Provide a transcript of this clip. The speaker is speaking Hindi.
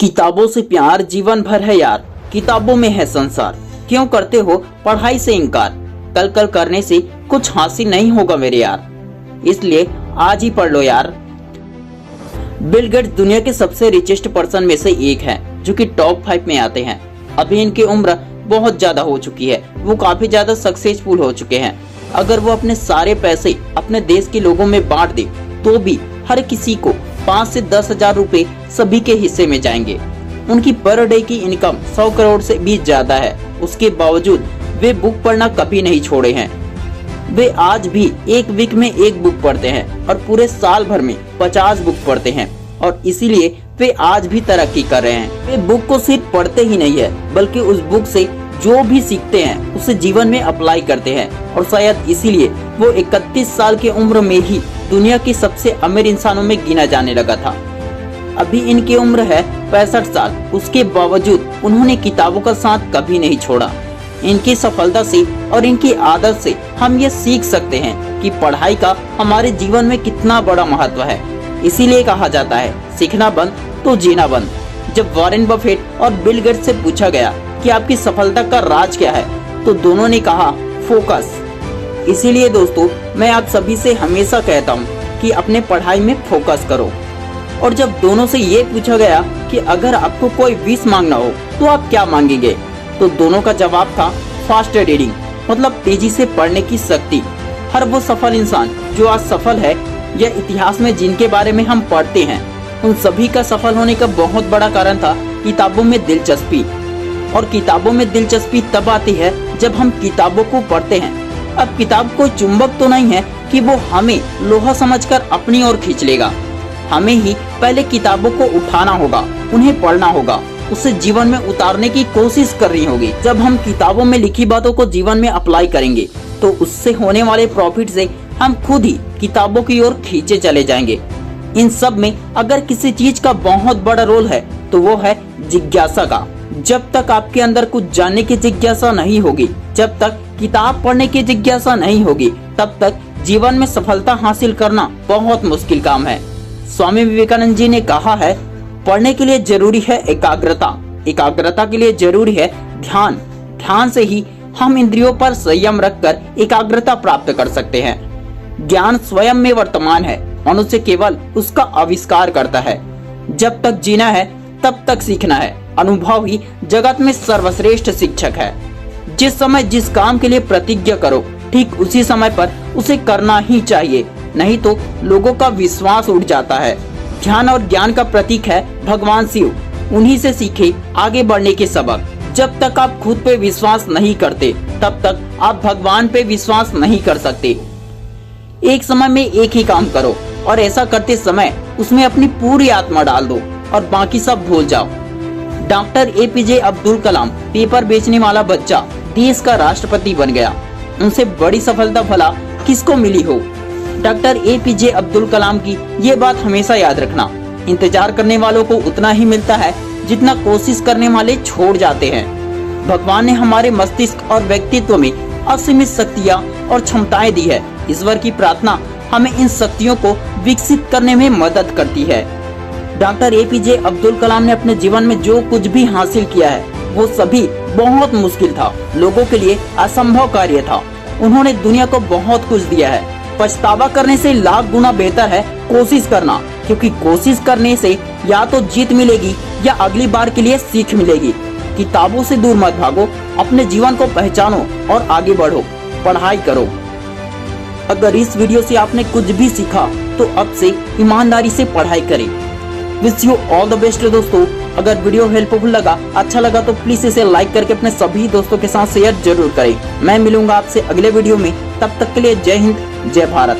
किताबों से प्यार जीवन भर है यार, किताबों में है संसार। क्यों करते हो पढ़ाई से इनकार? कल कल करने से कुछ हासिल नहीं होगा मेरे यार, इसलिए आज ही पढ़ लो यार। बिल गेट्स दुनिया के सबसे रिचेस्ट पर्सन में से एक हैं, जो कि टॉप 5 में आते हैं। अभी इनकी उम्र बहुत ज्यादा हो चुकी है, वो काफी ज्यादा सक्सेसफुल हो चुके हैं। अगर वो अपने सारे पैसे अपने देश के लोगों में बांट दे तो भी हर किसी को 5 से 10 हजार रुपए सभी के हिस्से में जाएंगे। उनकी पर डे की इनकम 100 करोड़ से भी ज्यादा है। उसके बावजूद वे बुक पढ़ना कभी नहीं छोड़े हैं। वे आज भी एक वीक में एक बुक पढ़ते हैं और पूरे साल भर में 50 बुक पढ़ते हैं, और इसीलिए वे आज भी तरक्की कर रहे हैं। वे बुक को सिर्फ पढ़ते ही नहीं है, बल्कि उस बुक से जो भी सीखते हैं उसे जीवन में अप्लाई करते हैं, और शायद इसीलिए वो 31 साल की उम्र में ही दुनिया के सबसे अमीर इंसानों में गिना जाने लगा था। अभी इनकी उम्र है 65 साल। उसके बावजूद उन्होंने किताबों का साथ कभी नहीं छोड़ा। इनकी सफलता से और इनकी आदत से हम ये सीख सकते हैं कि पढ़ाई का हमारे जीवन में कितना बड़ा महत्व है। इसीलिए कहा जाता है, सीखना बंद तो जीना बंद। जब वॉरेन बफेट और बिल गेट्स से पूछा गया कि आपकी सफलता का राज क्या है, तो दोनों ने कहा फोकस। इसीलिए दोस्तों, मैं आप सभी से हमेशा कहता हूँ कि अपने पढ़ाई में फोकस करो। और जब दोनों से ये पूछा गया कि अगर आपको कोई विश मांगना हो तो आप क्या मांगेंगे, तो दोनों का जवाब था फास्ट रीडिंग, मतलब तेजी से पढ़ने की शक्ति। हर वो सफल इंसान जो आज सफल है या इतिहास में जिनके बारे में हम पढ़ते हैं, उन सभी का सफल होने का बहुत बड़ा कारण था किताबों में दिलचस्पी। और किताबों में दिलचस्पी तब आती है जब हम किताबों को पढ़ते हैं। अब किताब कोई चुंबक तो नहीं है कि वो हमें लोहा समझकर अपनी ओर खींच लेगा। हमें ही पहले किताबों को उठाना होगा, उन्हें पढ़ना होगा, उसे जीवन में उतारने की कोशिश करनी होगी। जब हम किताबों में लिखी बातों को जीवन में अप्लाई करेंगे तो उससे होने वाले प्रॉफिट से हम खुद ही किताबों की ओर खींचे चले जाएंगे। इन सब में अगर किसी चीज का बहुत बड़ा रोल है तो वो है जिज्ञासा का। जब तक आपके अंदर कुछ जानने की जिज्ञासा नहीं होगी, जब तक किताब पढ़ने की जिज्ञासा नहीं होगी, तब तक जीवन में सफलता हासिल करना बहुत मुश्किल काम है। स्वामी विवेकानंद जी ने कहा है, पढ़ने के लिए जरूरी है एकाग्रता, एकाग्रता के लिए जरूरी है ध्यान, ध्यान से ही हम इंद्रियों पर संयम रखकर एकाग्रता प्राप्त कर सकते हैं। ज्ञान स्वयं में वर्तमान है, मनुष्य केवल उसका आविष्कार करता है। जब तक जीना है तब तक सीखना है। अनुभव ही जगत में सर्वश्रेष्ठ शिक्षक है। जिस समय जिस काम के लिए प्रतिज्ञा करो, ठीक उसी समय पर उसे करना ही चाहिए, नहीं तो लोगों का विश्वास उठ जाता है। ध्यान और ज्ञान का प्रतीक है भगवान शिव। उन्हीं से सीखे आगे बढ़ने के सबक। जब तक आप खुद पे विश्वास नहीं करते, तब तक आप भगवान पे विश्वास नहीं कर सकते। एक समय में एक ही काम करो, और ऐसा करते समय उसमें अपनी पूरी आत्मा डाल दो और बाकी सब भूल जाओ। Doctor APJ Abdul Kalam paper बेचने वाला बच्चा देश का राष्ट्रपति बन गया। उनसे बड़ी सफलता भला किसको मिली हो। डॉक्टर APJ अब्दुल कलाम की ये बात हमेशा याद रखना, इंतजार करने वालों को उतना ही मिलता है जितना कोशिश करने वाले छोड़ जाते हैं। भगवान ने हमारे मस्तिष्क और व्यक्तित्व में असीमित शक्तियाँ और क्षमताएं दी है। ईश्वर की प्रार्थना हमें इन शक्तियों को विकसित करने में मदद करती है। डॉक्टर APJ अब्दुल कलाम ने अपने जीवन में जो कुछ भी हासिल किया है, वो सभी बहुत मुश्किल था, लोगों के लिए असंभव कार्य था। उन्होंने दुनिया को बहुत कुछ दिया है। पछतावा करने से लाख गुना बेहतर है कोशिश करना, क्योंकि कोशिश करने से या तो जीत मिलेगी या अगली बार के लिए सीख मिलेगी। किताबों से दूर मत भागो, अपने जीवन को पहचानो और आगे बढ़ो, पढ़ाई करो। अगर इस वीडियो से आपने कुछ भी सीखा तो अब से ईमानदारी से पढ़ाई करें। Wish you all the best दोस्तों। अगर वीडियो हेल्पफुल लगा, अच्छा लगा तो प्लीज इसे लाइक करके अपने सभी दोस्तों के साथ शेयर जरूर करें। मैं मिलूंगा आपसे अगले वीडियो में, तब तक के लिए जय हिंद, जय भारत।